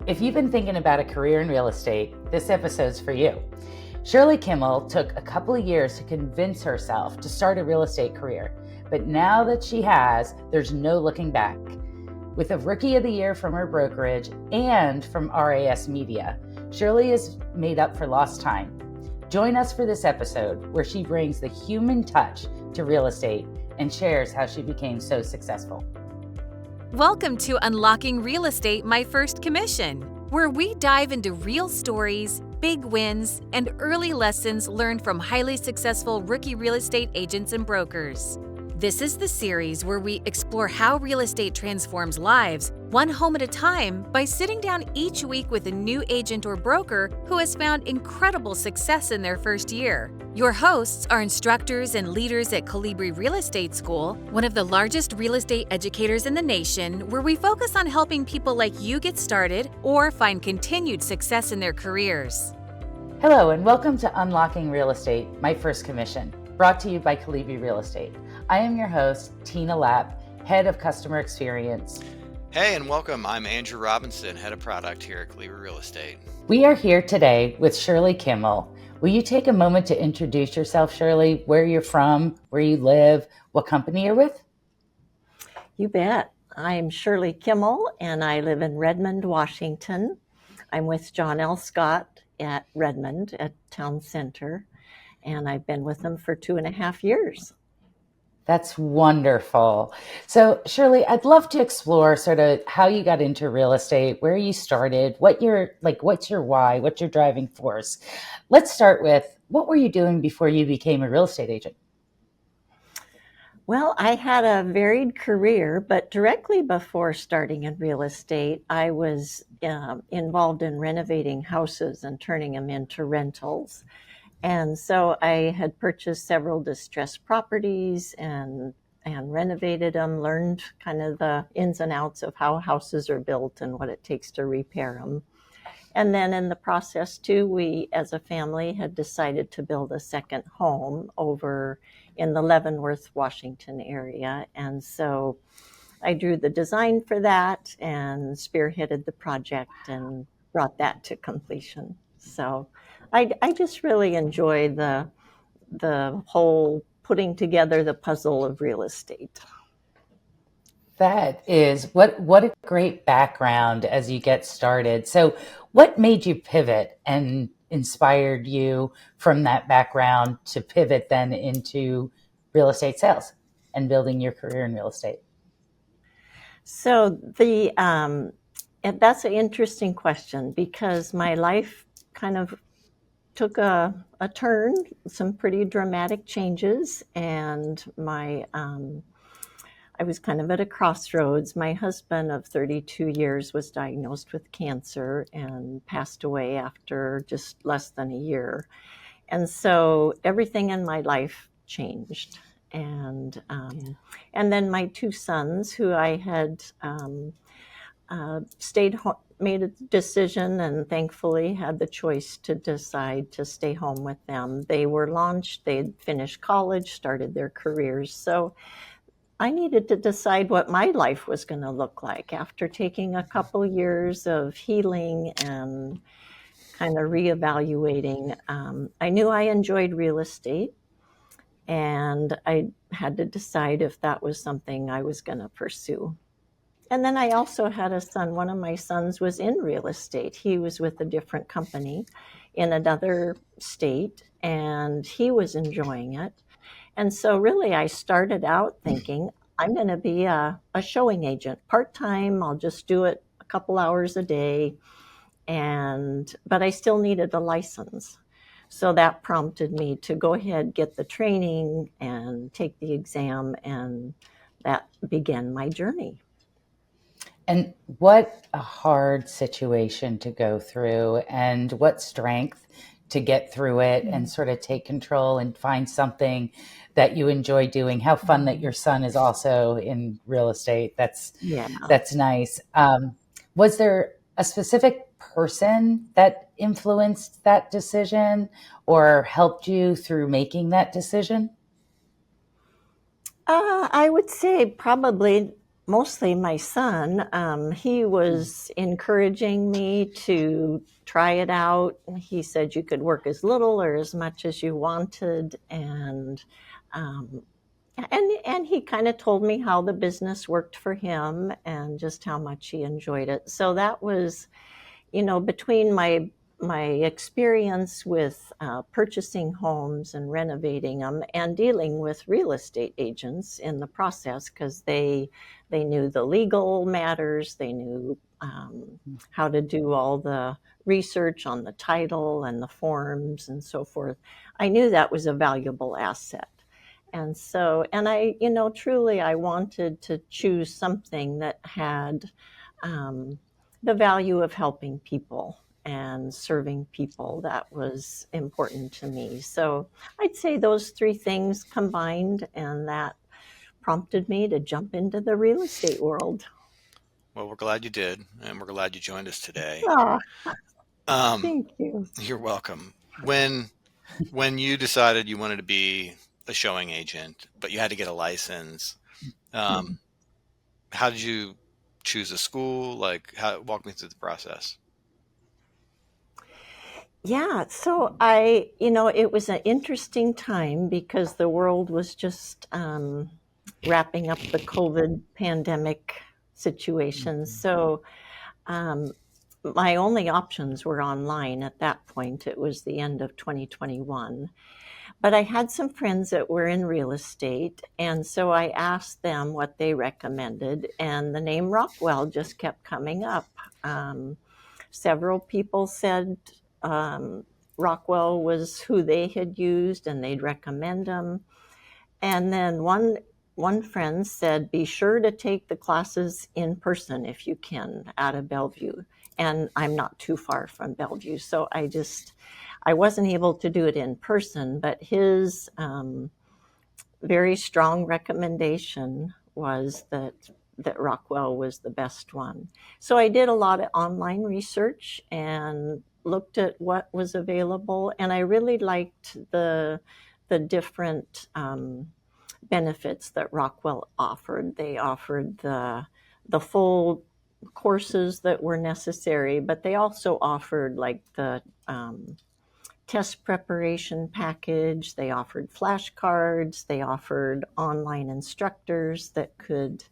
If you've been thinking about a career in real estate, this episode's for you. Shirley Kimmel took a couple of years to convince herself to start a real estate career, but now that she has, there's no looking back. With a Rookie of the Year from her brokerage and from RAS Media, Shirley is made up for lost time. Join us for this episode where she brings the human touch to real estate and shares how she became so successful. Welcome to Unlocking Real Estate, My First Commission, where we dive into real stories, big wins, and early lessons learned from highly successful rookie real estate agents and brokers. This is the series where we explore how real estate transforms lives, one home at a time, by sitting down each week with a new agent or broker who has found incredible success in their first year. Your hosts are instructors and leaders at Colibri Real Estate School, one of the largest real estate educators in the nation, where we focus on helping people like you get started or find continued success in their careers. Hello, and welcome to Unlocking Real Estate, My First Commission, brought to you by Colibri Real Estate. I am your host, Tina Lapp, Head of Customer Experience. Hey, and welcome. I'm Andrew Robinson, Head of Product here at Colibri Real Estate. We are here today with Shirley Kimmel. Will you take a moment to introduce yourself, Shirley, where you're from, where you live, what company you're with? You bet. I'm Shirley Kimmel, and I live in Redmond, Washington. I'm with John L. Scott at Redmond at Town Center, and I've been with them for 2.5 years. That's wonderful. So, Shirley, I'd love to explore sort of how you got into real estate, where you started, what's your why, what's your driving force. Let's start with, what were you doing before you became a real estate agent? Well, I had a varied career, but directly before starting in real estate, I was involved in renovating houses and turning them into rentals. And so I had purchased several distressed properties and renovated them, learned kind of the ins and outs of how houses are built and what it takes to repair them. And then in the process too, we as a family had decided to build a second home over in the Leavenworth, Washington area. And so I drew the design for that and spearheaded the project and brought that to completion. So I just really enjoy the whole putting together the puzzle of real estate. That is, what a great background as you get started. So what made you pivot and inspired you from that background to pivot then into real estate sales and building your career in real estate? So and that's an interesting question because my life kind of took a turn, some pretty dramatic changes, and I was kind of at a crossroads. My husband of 32 years was diagnosed with cancer and passed away after just less than a year. And so everything in my life changed. And then my two sons, who I had made a decision and thankfully had the choice to decide to stay home with them. They were launched, they had finished college, started their careers. So I needed to decide what my life was going to look like after taking a couple years of healing and kind of reevaluating. I knew I enjoyed real estate, and I had to decide if that was something I was going to pursue. And then I also had a son. One of my sons was in real estate. He was with a different company in another state, and he was enjoying it. And so really I started out thinking, I'm going to be a showing agent, part-time. I'll just do it a couple hours a day. But I still needed a license. So that prompted me to go ahead, get the training and take the exam, and that began my journey. And what a hard situation to go through, and what strength to get through it and sort of take control and find something that you enjoy doing. How fun that your son is also in real estate. That's nice. Was there a specific person that influenced that decision or helped you through making that decision? I would say probably mostly my son. He was encouraging me to try it out. He said you could work as little or as much as you wanted, um, and he kind of told me how the business worked for him and just how much he enjoyed it. So that was, between my experience with purchasing homes and renovating them and dealing with real estate agents in the process, because they knew the legal matters, they knew how to do all the research on the title and the forms and so forth. I knew that was a valuable asset. And so, and I, truly, I wanted to choose something that had the value of helping people and serving people. That was important to me. So I'd say those three things combined, and that prompted me to jump into the real estate world. Well, we're glad you did, and we're glad you joined us today. Ah, Um, thank you. you're welcome. When you decided you wanted to be a showing agent, but you had to get a license, how did you choose a school? Walk me through the process. Yeah, so it was an interesting time because the world was just wrapping up the COVID pandemic situation. So um, my only options were online at that point. It was the end of 2021. But I had some friends that were in real estate, and so I asked them what they recommended, and the name Rockwell just kept coming up. Several people said Rockwell was who they had used, and they'd recommend them. And then one friend said, be sure to take the classes in person if you can out of Bellevue. And I'm not too far from Bellevue, so I wasn't able to do it in person, but his very strong recommendation was that Rockwell was the best one. So I did a lot of online research and looked at what was available, and I really liked the different benefits that Rockwell offered. They offered the full courses that were necessary, but they also offered like the test preparation package. They offered flashcards. They offered online instructors that could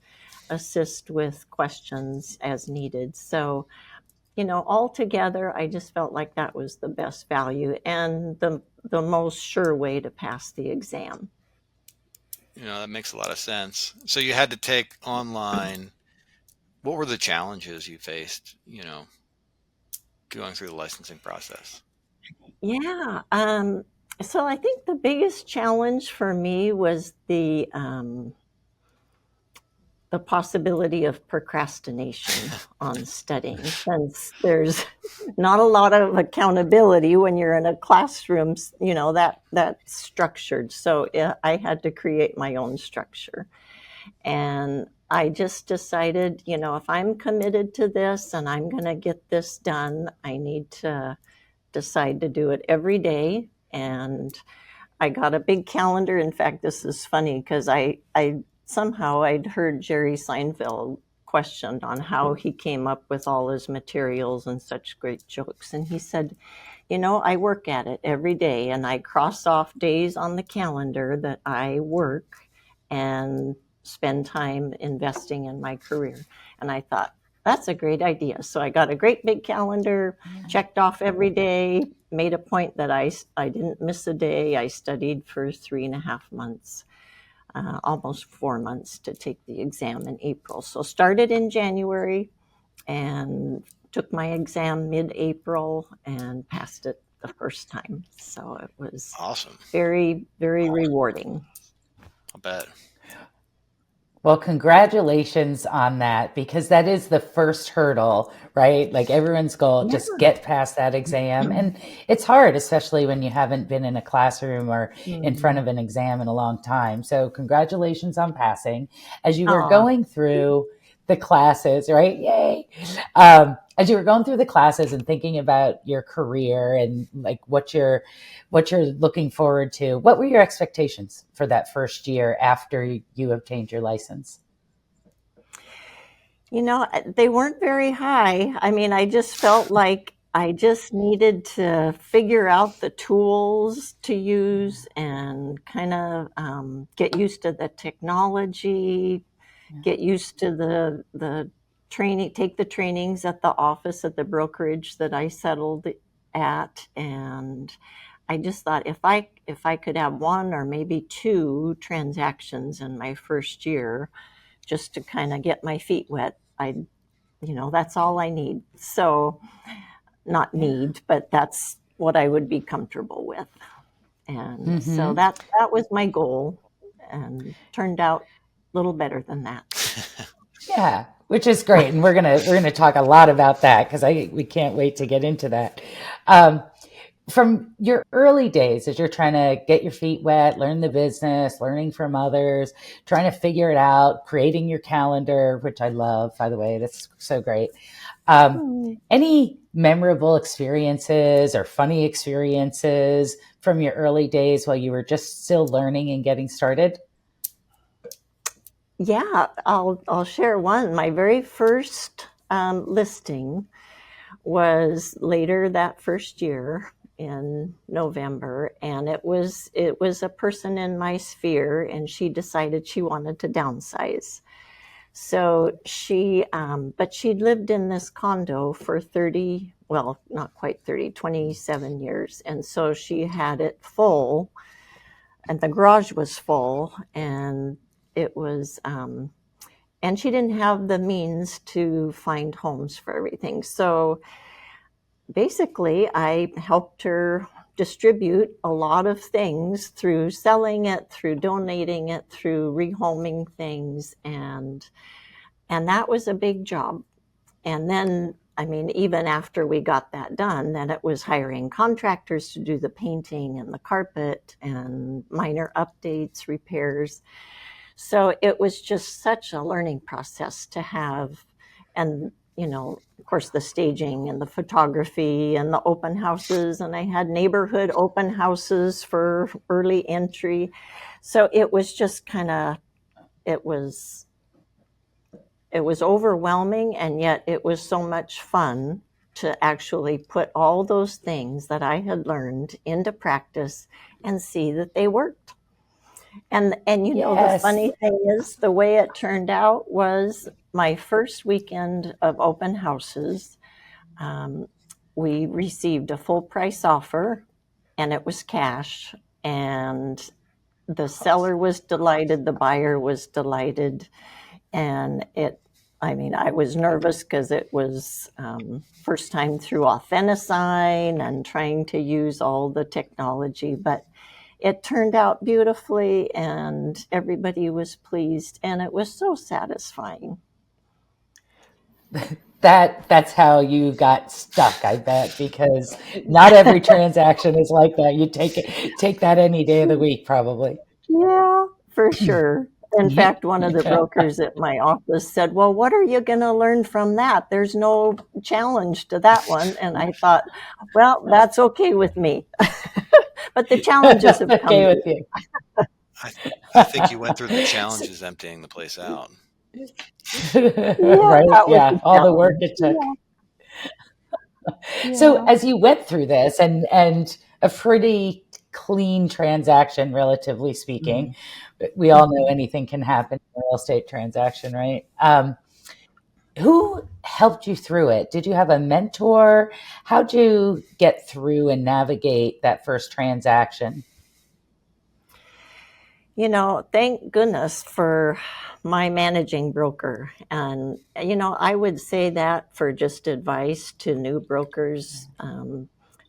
assist with questions as needed. So, altogether, I just felt like that was the best value and the most sure way to pass the exam. That makes a lot of sense. So you had to take online. What were the challenges you faced, going through the licensing process? Yeah. So I think the biggest challenge for me was the possibility of procrastination on studying, since there's not a lot of accountability when you're in a classroom, that's structured. So I had to create my own structure. And I just decided, if I'm committed to this and I'm going to get this done, I need to decide to do it every day. And I got a big calendar. In fact, this is funny because I somehow I'd heard Jerry Seinfeld questioned on how he came up with all his materials and such great jokes. And he said, I work at it every day, and I cross off days on the calendar that I work and spend time investing in my career. And I thought, that's a great idea. So I got a great big calendar, checked off every day, made a point that I didn't miss a day. I studied for 3.5 months, almost 4 months to take the exam in April. So started in January and took my exam mid-April and passed it the first time. So it was Awesome. very, very rewarding. I'll bet. Well, congratulations on that, because that is the first hurdle, right? Like everyone's goal, just get past that exam. And it's hard, especially when you haven't been in a classroom or in front of an exam in a long time. So congratulations on passing. As you were going through the classes, right? Yay. As you were going through the classes and thinking about your career and like what you're looking forward to, what were your expectations for that first year after you obtained your license? They weren't very high. I mean, I just felt like I just needed to figure out the tools to use and kind of get used to the technology, get used to the training, take the trainings at the office at the brokerage that I settled at. And I just thought if I could have one or maybe two transactions in my first year just to kind of get my feet wet, that's all I need. So not need, but that's what I would be comfortable with. And so that was my goal, and turned out a little better than that. Yeah, which is great, and we're gonna talk a lot about that because we can't wait to get into that. From your early days, as you're trying to get your feet wet, learn the business, learning from others, trying to figure it out, creating your calendar, which I love, by the way, that's so great. Any memorable experiences or funny experiences from your early days while you were just still learning and getting started? Yeah, I'll share one. My very first listing was later that first year in November, and it was a person in my sphere, and she decided she wanted to downsize. So but she'd lived in this condo for 30, well, not quite 30, 27 years. And so she had it full, and the garage was full, and it was, and she didn't have the means to find homes for everything. So basically, I helped her distribute a lot of things through selling it, through donating it, through rehoming things, and that was a big job. And then, I mean, even after we got that done, then it was hiring contractors to do the painting and the carpet and minor updates, repairs. So it was just such a learning process to have. And, of course, the staging and the photography and the open houses. And I had neighborhood open houses for early entry. So it was just it was overwhelming, and yet it was so much fun to actually put all those things that I had learned into practice and see that they worked. And the funny thing is, the way it turned out was my first weekend of open houses, we received a full price offer, and it was cash, and the seller was delighted, the buyer was delighted, and I was nervous because it was first time through Authenticine and trying to use all the technology, but it turned out beautifully and everybody was pleased, and it was so satisfying. That's how you got stuck, I bet, because not every transaction is like that. You take that any day of the week, probably. Yeah, for sure. In fact, one of the brokers at my office said, well, what are you going to learn from that? There's no challenge to that one. And I thought, well, that's okay with me. But the challenges have come. Okay with you. I think you went through the challenges emptying the place out. Right? Yeah, all the work it took. Yeah. So as you went through this and a pretty clean transaction, relatively speaking, we all know anything can happen in a real estate transaction, right? Who helped you through it? Did you have a mentor? How'd you get through and navigate that first transaction? Thank goodness for my managing broker. And, I would say that for just advice to new brokers,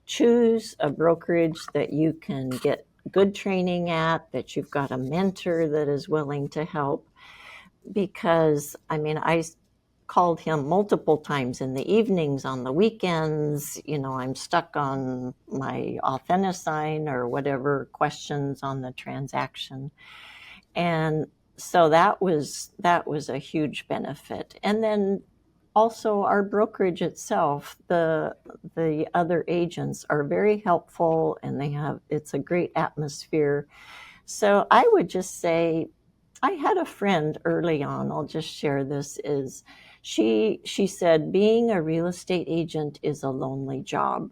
choose a brokerage that you can get good training at, that you've got a mentor that is willing to help. Because, I called him multiple times in the evenings, on the weekends. I'm stuck on my Authenticine or whatever questions on the transaction. And so that was a huge benefit. And then also our brokerage itself, the other agents are very helpful, and it's a great atmosphere. So I would just say, I had a friend early on, I'll just share this, She said, being a real estate agent is a lonely job.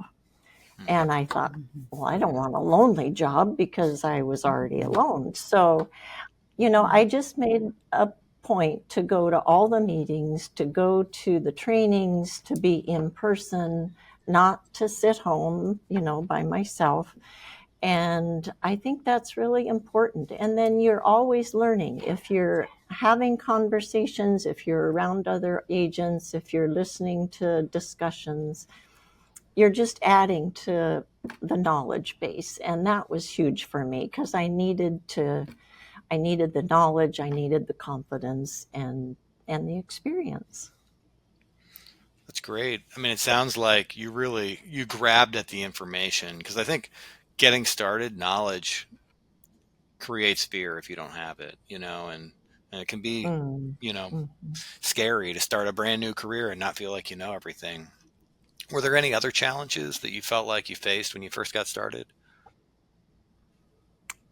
And I thought, well, I don't want a lonely job because I was already alone. So, I just made a point to go to all the meetings, to go to the trainings, to be in person, not to sit home, by myself. And I think that's really important. And then you're always learning. If you're having conversations, if you're around other agents, if you're listening to discussions, you're just adding to the knowledge base. And that was huge for me because I needed the knowledge, I needed the confidence and the experience. That's great. I mean, it sounds like you grabbed at the information, because I think getting started, knowledge creates fear if you don't have it, and it can be, Mm. Mm. scary to start a brand new career and not feel like you know everything. Were there any other challenges that you felt like you faced when you first got started?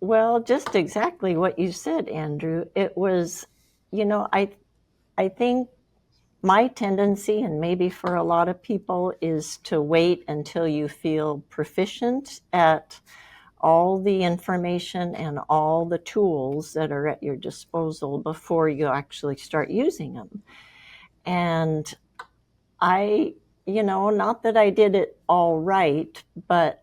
Well, just exactly what you said, Andrew. It was, I think my tendency, and maybe for a lot of people, is to wait until you feel proficient at all the information and all the tools that are at your disposal before you actually start using them. And I, not that I did it all right, but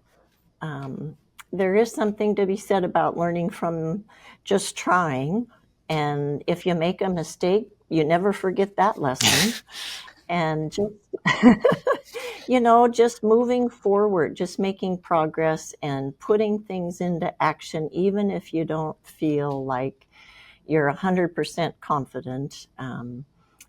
there is something to be said about learning from just trying. And if you make a mistake, you never forget that lesson. And just, just moving forward, just making progress and putting things into action, even if you don't feel like you're 100% confident.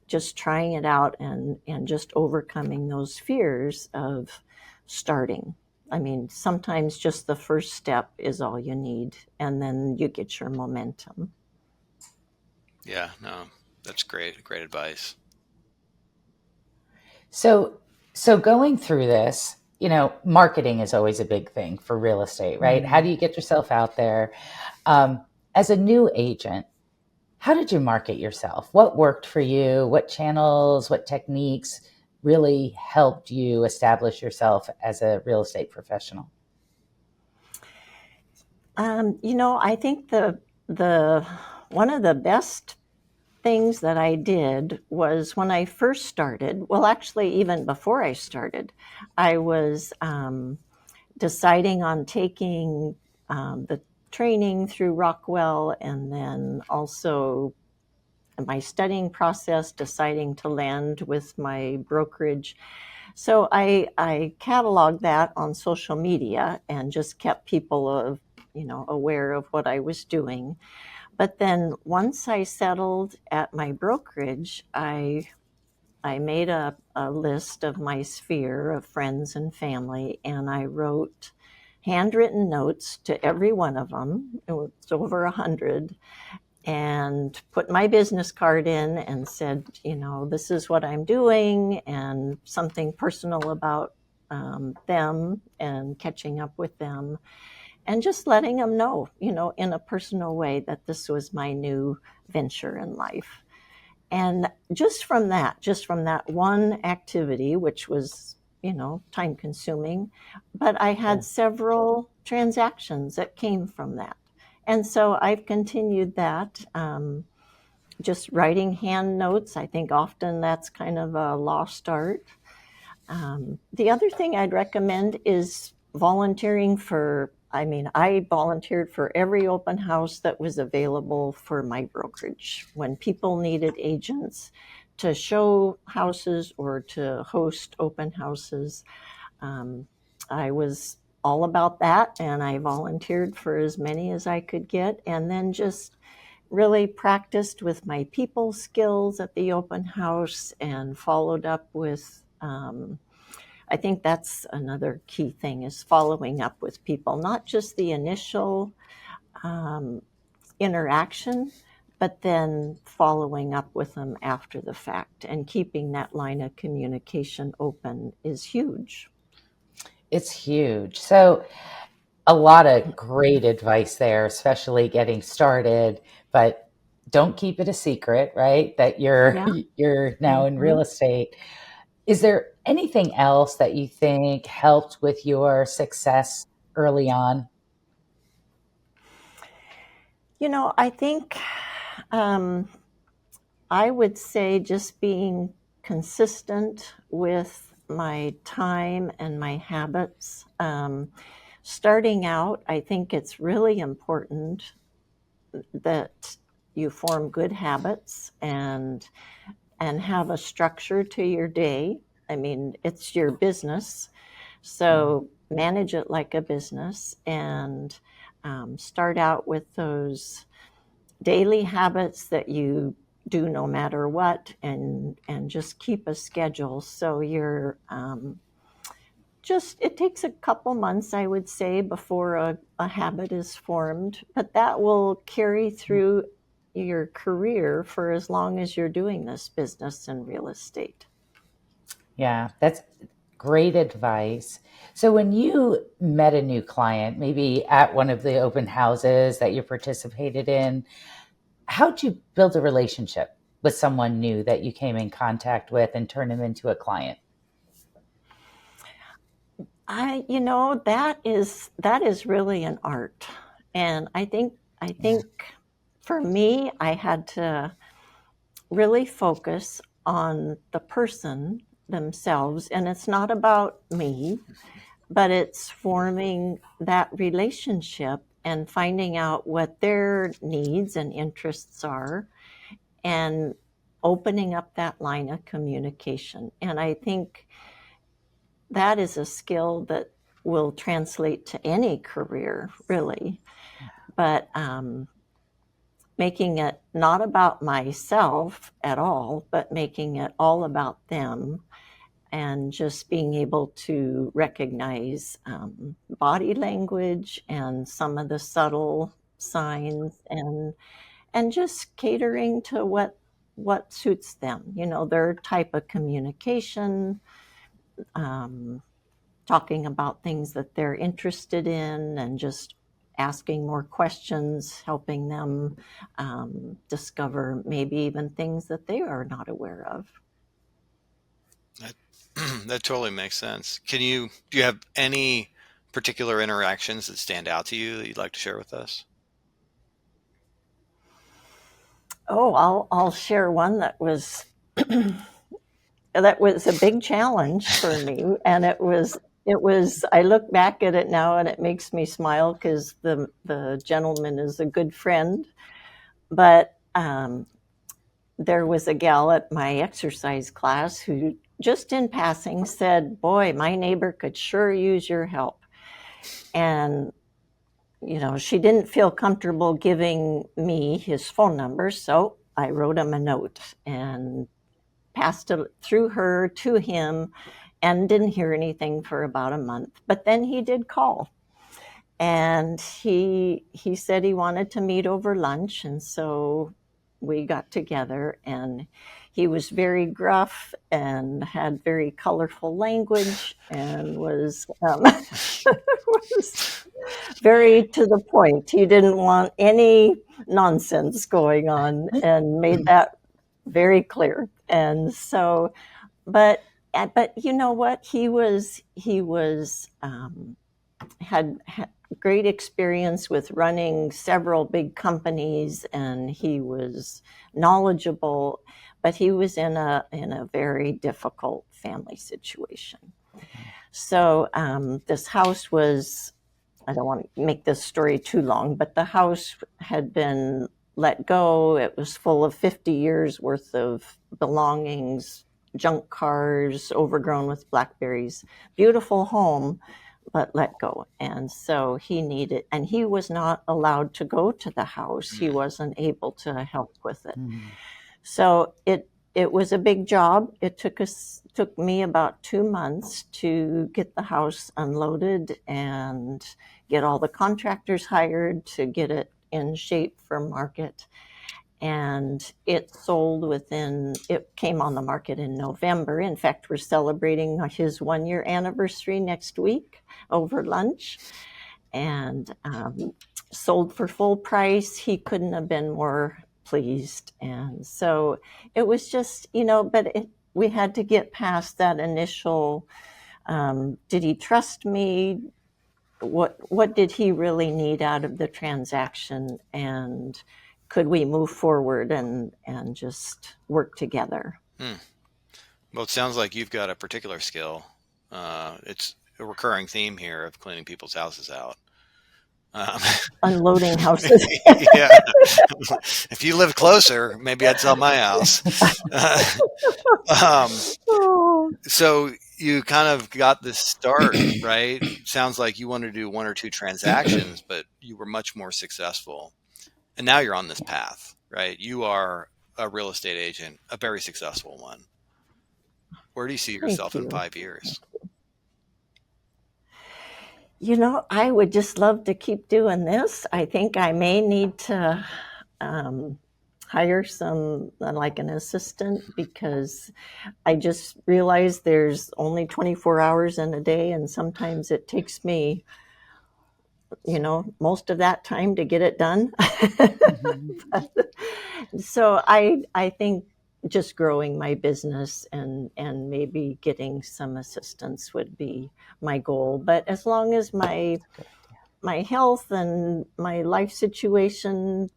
Just trying it out and just overcoming those fears of starting. I mean, sometimes just the first step is all you need, and then you get your momentum. Yeah, no, that's great. Great advice. So going through this, marketing is always a big thing for real estate, right? How do you get yourself out there? As a new agent, how did you market yourself? What worked for you? What channels, what techniques really helped you establish yourself as a real estate professional? I think the one of the best things that I did was when I first started, well, actually, even before I started, I was deciding on taking the training through Rockwell, and then also my studying process, deciding to land with my brokerage. So I cataloged that on social media and just kept people aware of what I was doing. But then once I settled at my brokerage, I made a list of my sphere of friends and family, and I wrote handwritten notes to every one of them. It was over 100, and put my business card in and said, this is what I'm doing, and something personal about them and catching up with them, and just letting them know, in a personal way, that this was my new venture in life. And just from that one activity, which was, time consuming, but I had several transactions that came from that. And so I've continued that, just writing hand notes. I think often that's kind of a lost art. The other thing I'd recommend is volunteering I volunteered for every open house that was available for my brokerage. When people needed agents to show houses or to host open houses, I was all about that, and I volunteered for as many as I could get, and then just really practiced with my people skills at the open house and followed up with I think that's another key thing, is following up with people, not just the initial interaction, but then following up with them after the fact, and keeping that line of communication open is huge. It's huge. So a lot of great advice there, especially getting started, but don't keep it a secret, right? That you're Yeah. you're now in real Mhm. estate. Is there anything else that you think helped with your success early on? I think um, I would say just being consistent with my time and my habits. Starting out, I think it's really important that you form good habits and have a structure to your day. I mean, it's your business, so manage it like a business and start out with those daily habits that you do no matter what, and just keep a schedule. So you're just it takes a couple months, I would say, before a habit is formed, but that will carry through your career for as long as you're doing this business in real estate. Yeah, that's great advice. So when you met a new client, maybe at one of the open houses that you participated in, how'd you build a relationship with someone new that you came in contact with and turn them into a client? That is really an art, and I think for me, I had to really focus on the person themselves, and it's not about me, but it's forming that relationship and finding out what their needs and interests are and opening up that line of communication. And I think that is a skill that will translate to any career, really. But making it not about myself at all, but making it all about them, and just being able to recognize body language and some of the subtle signs, and just catering to what suits them, their type of communication, um, talking about things that they're interested in, and just asking more questions, helping them discover maybe even things that they are not aware of. That, that totally makes sense. Do you have any particular interactions that stand out to you that you'd like to share with us? Oh, I'll share one that was a big challenge for me, and it was I look back at it now and it makes me smile because the gentleman is a good friend. But there was a gal at my exercise class who just in passing said, "Boy, my neighbor could sure use your help." And she didn't feel comfortable giving me his phone number, so I wrote him a note and passed it through her to him, and didn't hear anything for about a month. But then he did call, and he said he wanted to meet over lunch, and so we got together. And he was very gruff and had very colorful language, and was very to the point. He didn't want any nonsense going on, and made that very clear. And so, but you know what? He had great experience with running several big companies, and he was knowledgeable, but he was in a very difficult family situation. So this house was, I don't want to make this story too long, but the house had been let go. It was full of 50 years worth of belongings, junk cars, overgrown with blackberries. Beautiful home, but let go. And so and he was not allowed to go to the house. He wasn't able to help with it. So it was a big job. It took me about 2 months to get the house unloaded and get all the contractors hired to get it in shape for market. And it came on the market in November. In fact, we're celebrating his 1-year anniversary next week over lunch. And sold for full price. He couldn't have been more pleased. And so it was just, but we had to get past that initial, did he trust me? What did he really need out of the transaction? And could we move forward and just work together? Well, it sounds like you've got a particular skill. It's a recurring theme here of cleaning people's houses out. Unloading houses. Yeah. If you lived closer, maybe I'd sell my house. Oh, So you kind of got this start, right? Sounds like you wanted to do one or two transactions, but you were much more successful. And now you're on this path, right? You are a real estate agent, a very successful one. Where do you see yourself thank in you. 5 years? I would just love to keep doing this. I think I may need to hire like an assistant, because I just realized there's only 24 hours in a day, and sometimes it takes me, most of that time to get it done. So I think just growing my business and maybe getting some assistance would be my goal. But as long as my health and my life situation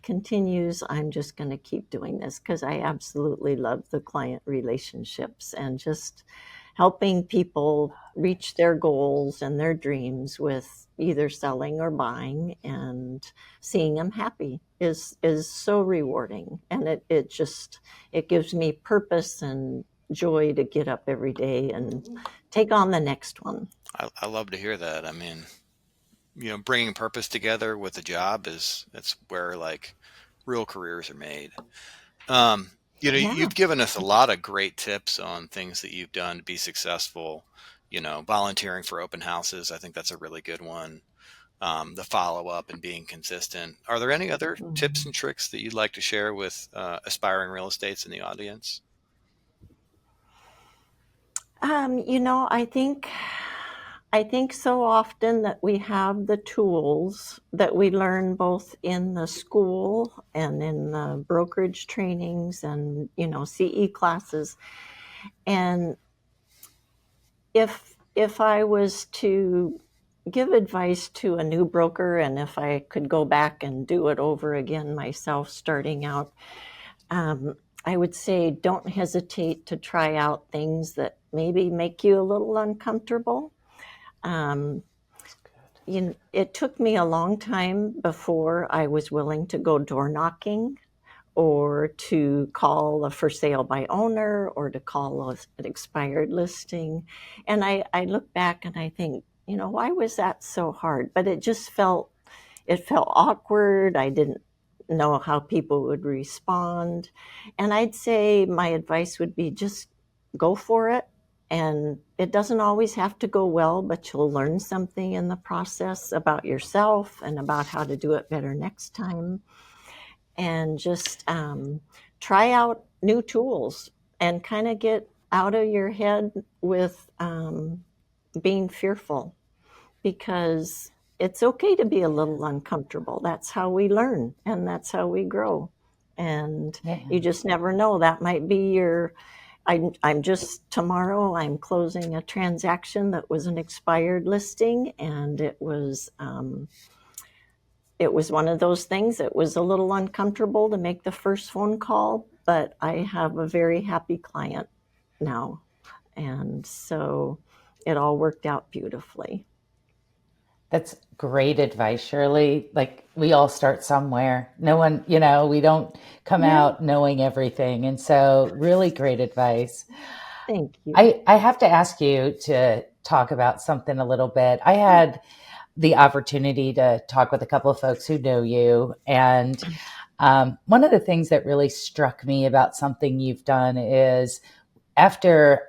continues, I'm just going to keep doing this, because I absolutely love the client relationships and just helping people reach their goals and their dreams with either selling or buying, and seeing them happy is so rewarding. And it gives me purpose and joy to get up every day and take on the next one. I love to hear that. I mean, bringing purpose together with a job that's where like real careers are made. Yeah. You've given us a lot of great tips on things that you've done to be successful. Volunteering for open houses. I think that's a really good one. The follow up and being consistent. Are there any other tips and tricks that you'd like to share with aspiring real estates in the audience? I think so often that we have the tools that we learn both in the school and in the brokerage trainings and, CE classes. And if I was to give advice to a new broker, and if I could go back and do it over again myself starting out, I would say don't hesitate to try out things that maybe make you a little uncomfortable. It took me a long time before I was willing to go door knocking, or to call a for sale by owner, or to call an expired listing. And I look back and I think, why was that so hard? But it felt awkward. I didn't know how people would respond. And I'd say my advice would be just go for it. And it doesn't always have to go well, but you'll learn something in the process about yourself and about how to do it better next time. And just try out new tools and kind of get out of your head with being fearful, because it's okay to be a little uncomfortable. That's how we learn, and that's how we grow. And you just never know. That might be I'm just tomorrow I'm closing a transaction that was an expired listing, and it was one of those things. It was a little uncomfortable to make the first phone call, but I have a very happy client now. And so it all worked out beautifully. That's great advice, Shirley. Like, we all start somewhere. No one, we don't come out knowing everything. And so really great advice. Thank you. I have to ask you to talk about something a little bit. I had the opportunity to talk with a couple of folks who know you. And one of the things that really struck me about something you've done is, after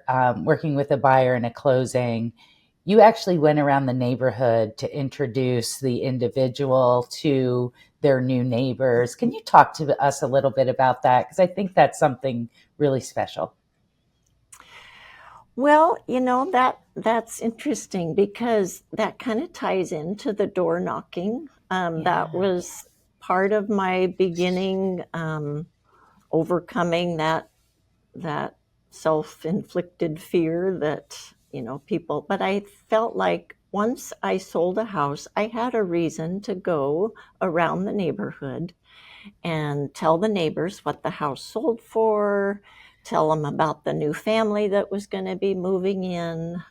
working with a buyer in a closing, you actually went around the neighborhood to introduce the individual to their new neighbors. Can you talk to us a little bit about that? Because I think that's something really special. Well, that's interesting, because that kind of ties into the door knocking. That was part of my beginning, overcoming that self-inflicted fear that, people, but I felt like once I sold a house, I had a reason to go around the neighborhood and tell the neighbors what the house sold for, tell them about the new family that was going to be moving in,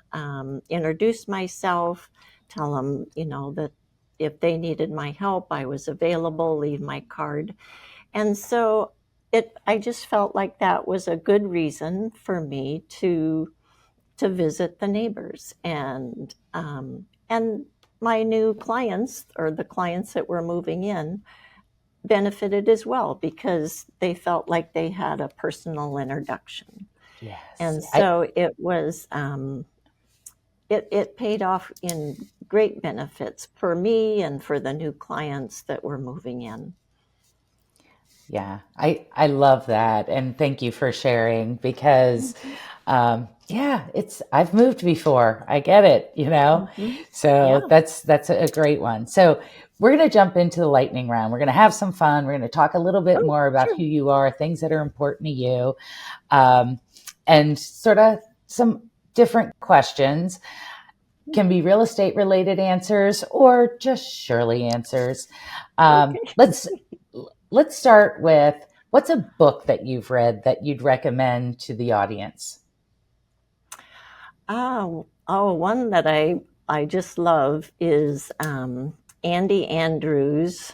introduce myself, tell them, that if they needed my help, I was available, leave my card. And so I just felt like that was a good reason for me to visit the neighbors, and my new clients, or the clients that were moving in, benefited as well because they felt like they had a personal introduction. Yes. And so it was, it paid off in great benefits for me and for the new clients that were moving in. Yeah, I love that. And thank you for sharing because, I've moved before. I get it, So that's a great one. So we're going to jump into the lightning round. We're going to have some fun. We're going to talk a little bit more about who you are, things that are important to you, and sort of some different questions. Can be real estate related answers or just Shirley answers. Let's start with, what's a book that you've read that you'd recommend to the audience? One that I just love is Andy Andrews,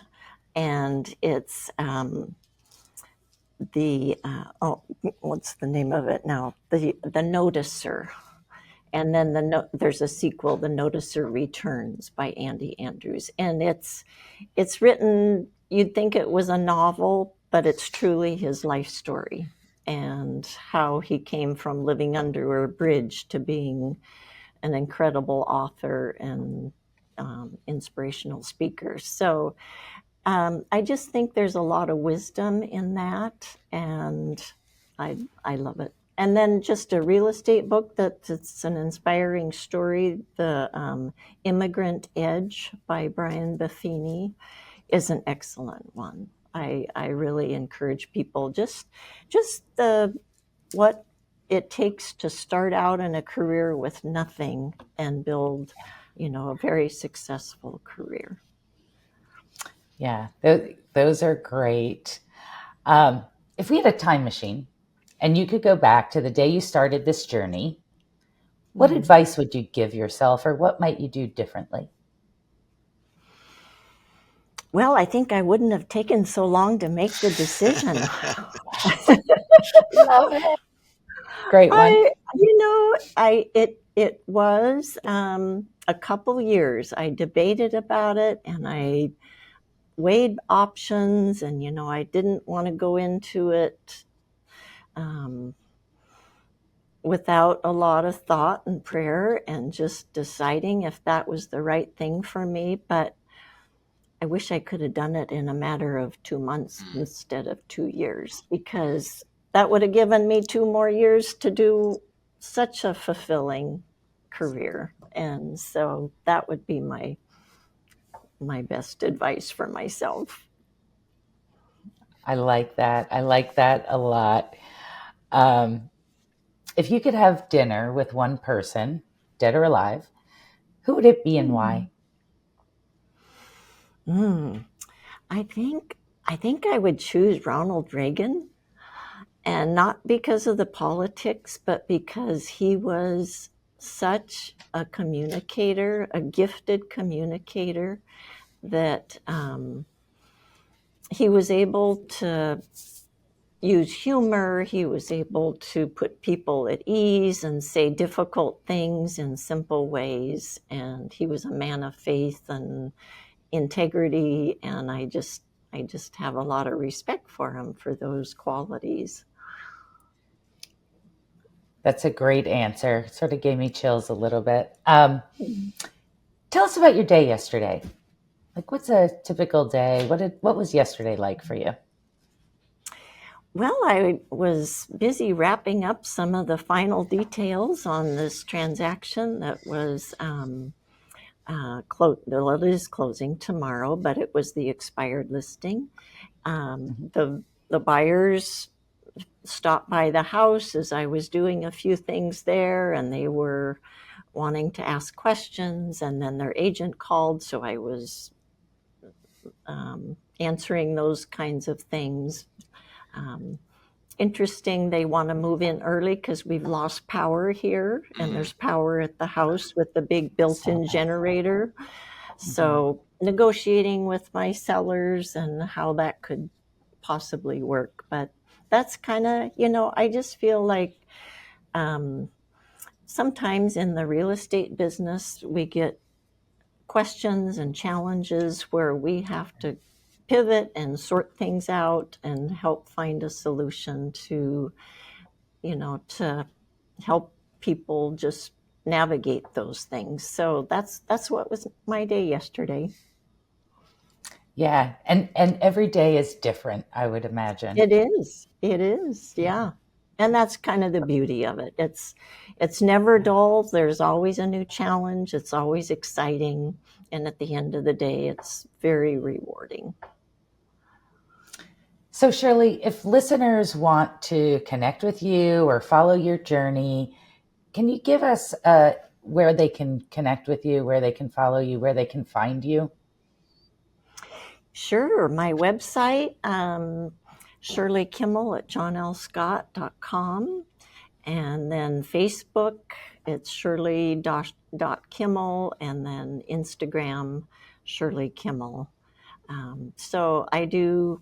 and it's what's the name of it now? The Noticer. And then there's a sequel, The Noticer Returns, by Andy Andrews. And it's written, you'd think it was a novel, but it's truly his life story and how he came from living under a bridge to being an incredible author and inspirational speaker. So I just think there's a lot of wisdom in that, and I love it. And then just a real estate book that's an inspiring story, The Immigrant Edge by Brian Buffini, is an excellent one. I really encourage people just what it takes to start out in a career with nothing and build, a very successful career. Yeah, those are great. If we had a time machine and you could go back to the day you started this journey, what advice would you give yourself, or what might you do differently? Well, I think I wouldn't have taken so long to make the decision. Love it. Great one. It was a couple years. I debated about it, and I weighed options, and I didn't want to go into it without a lot of thought and prayer and just deciding if that was the right thing for me. But I wish I could have done it in a matter of 2 months instead of 2 years, because that would have given me 2 more years to do such a fulfilling career. And so that would be my best advice for myself. I like that. I like that a lot. If you could have dinner with one person, dead or alive, who would it be and why? I think I would choose Ronald Reagan, and not because of the politics, but because he was such a communicator, a gifted communicator, that he was able to use humor. He was able to put people at ease and say difficult things in simple ways. And he was a man of faith and integrity. And I just have a lot of respect for him for those qualities. That's a great answer. Sort of gave me chills a little bit. Tell us about your day yesterday. Like, what's a typical day? What was yesterday like for you? Well, I was busy wrapping up some of the final details on this transaction that was It is closing tomorrow, but it was the expired listing. The buyers stopped by the house as I was doing a few things there, and they were wanting to ask questions, and then their agent called, so I was answering those kinds of things. Interesting, they want to move in early because we've lost power here, and there's power at the house with the big built-in generator. So negotiating with my sellers and how that could possibly work. But that's kind of, I just feel like sometimes in the real estate business, we get questions and challenges where we have to pivot and sort things out and help find a solution to help people just navigate those things. So that's what was my day yesterday. Yeah, and every day is different, I would imagine. It is, yeah. And that's kind of the beauty of it. It's never dull. There's always a new challenge. It's always exciting. And at the end of the day, it's very rewarding. So Shirley, if listeners want to connect with you or follow your journey, can you give us where they can connect with you, where they can follow you, where they can find you? Sure. My website, Shirley Kimmel at johnlscott.com. And then Facebook, it's Shirley.Kimmel, and then Instagram, Shirley Kimmel. So I do,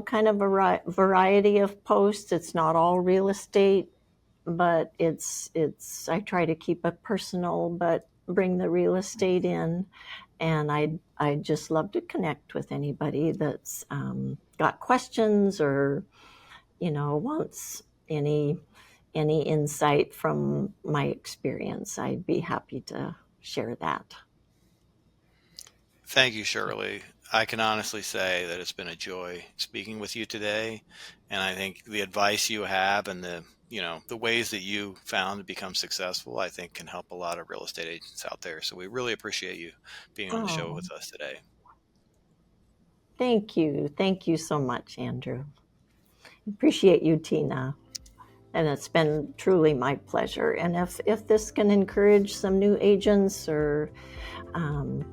kind of a variety of posts. It's not all real estate, but I try to keep it personal, but bring the real estate in. And I just love to connect with anybody that's got questions or, wants any insight from my experience. I'd be happy to share that. Thank you, Shirley. I can honestly say that it's been a joy speaking with you today. And I think the advice you have and the ways that you found to become successful, I think can help a lot of real estate agents out there. So we really appreciate you being on the show with us today. Thank you. Thank you so much, Andrew. Appreciate you, Tina. And it's been truly my pleasure. And if this can encourage some new agents or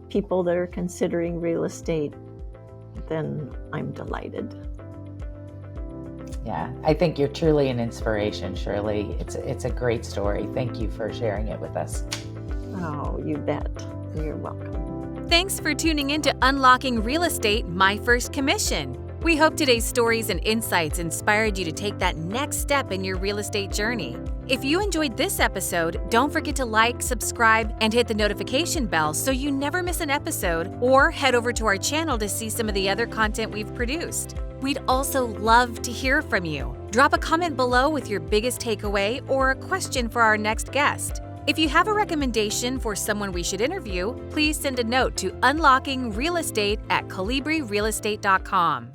people that are considering real estate, then I'm delighted. Yeah, I think you're truly an inspiration, Shirley. It's a great story. Thank you for sharing it with us. Oh, you bet. You're welcome. Thanks for tuning in to Unlocking Real Estate, My First Commission. We hope today's stories and insights inspired you to take that next step in your real estate journey. If you enjoyed this episode, don't forget to like, subscribe, and hit the notification bell so you never miss an episode, or head over to our channel to see some of the other content we've produced. We'd also love to hear from you. Drop a comment below with your biggest takeaway or a question for our next guest. If you have a recommendation for someone we should interview, please send a note to UnlockingRealEstate at ColibriRealEstate.com.